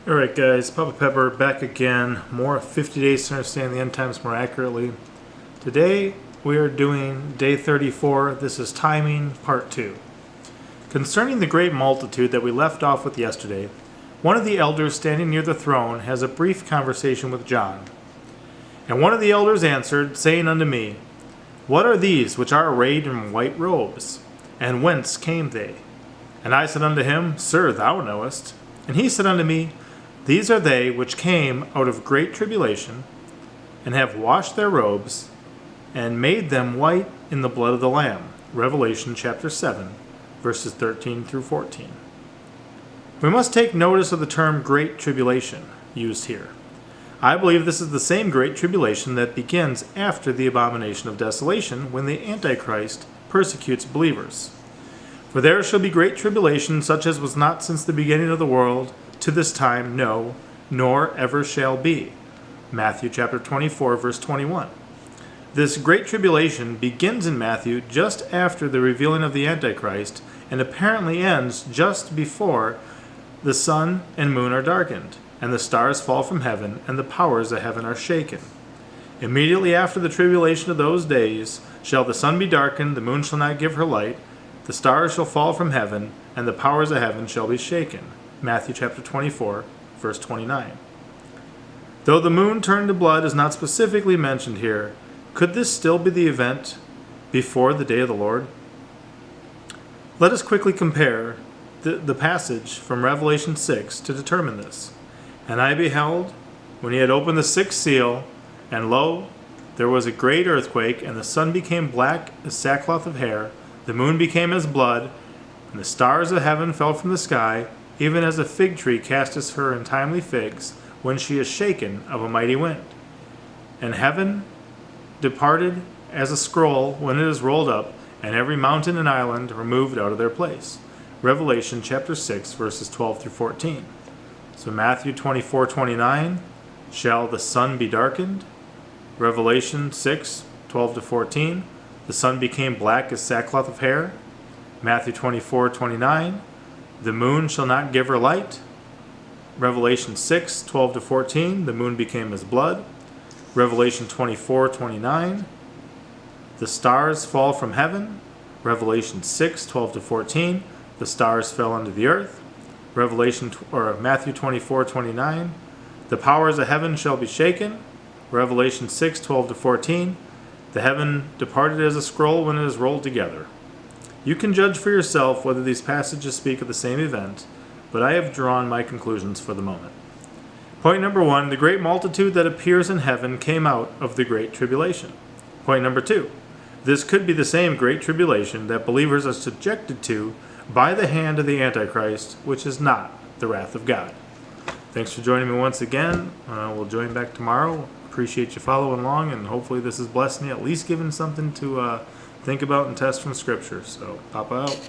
Alright guys, Papa Pepper back again. More 50 days to understand the end times more accurately. Today we are doing day 34. This is timing part 2. Concerning the great multitude that we left off with yesterday, one of the elders standing near the throne has a brief conversation with John. And one of the elders answered, saying unto me, What are these which are arrayed in white robes? And whence came they? And I said unto him, Sir, thou knowest. And he said unto me, These are they which came out of great tribulation, and have washed their robes, and made them white in the blood of the Lamb. Revelation chapter 7, verses 13 through 14. We must take notice of the term Great Tribulation used here. I believe this is the same Great Tribulation that begins after the abomination of desolation, when the Antichrist persecutes believers. For there shall be great tribulation, such as was not since the beginning of the world, to this time, no, nor ever shall be. Matthew chapter 24, verse 21. This great tribulation begins in Matthew just after the revealing of the Antichrist, and apparently ends just before the sun and moon are darkened, and the stars fall from heaven, and the powers of heaven are shaken. Immediately after the tribulation of those days shall the sun be darkened, the moon shall not give her light, the stars shall fall from heaven, and the powers of heaven shall be shaken. Matthew chapter 24, verse 29. Though the moon turned to blood is not specifically mentioned here, could this still be the event before the day of the Lord? Let us quickly compare the passage from Revelation 6 to determine this. And I beheld, when he had opened the sixth seal, and lo, there was a great earthquake, and the sun became black as sackcloth of hair, the moon became as blood, and the stars of heaven fell from the sky, even as a fig tree casteth her untimely figs, when she is shaken of a mighty wind. And heaven departed as a scroll when it is rolled up, and every mountain and island removed out of their place. Revelation chapter 6, verses 12 through 14. So Matthew 24:29, shall the sun be darkened? Revelation 6, 12 to 14, the sun became black as sackcloth of hair. Matthew 24:29, the moon shall not give her light. Revelation 6, 12 to 14, the moon became as blood. Revelation 24:29, the stars fall from heaven. Revelation 6, 12 to 14, the stars fell unto the earth. Matthew 24:29, the powers of heaven shall be shaken. Revelation 6, 12 to 14, the heaven departed as a scroll when it is rolled together. You can judge for yourself whether these passages speak of the same event, but I have drawn my conclusions for the moment. Point number 1, the great multitude that appears in heaven came out of the Great Tribulation. Point number 2, this could be the same Great Tribulation that believers are subjected to by the hand of the Antichrist, which is not the wrath of God. Thanks for joining me once again. We'll join back tomorrow. Appreciate you following along, and hopefully this has blessed me, at least given something to think about and test from Scripture. So, Papa out.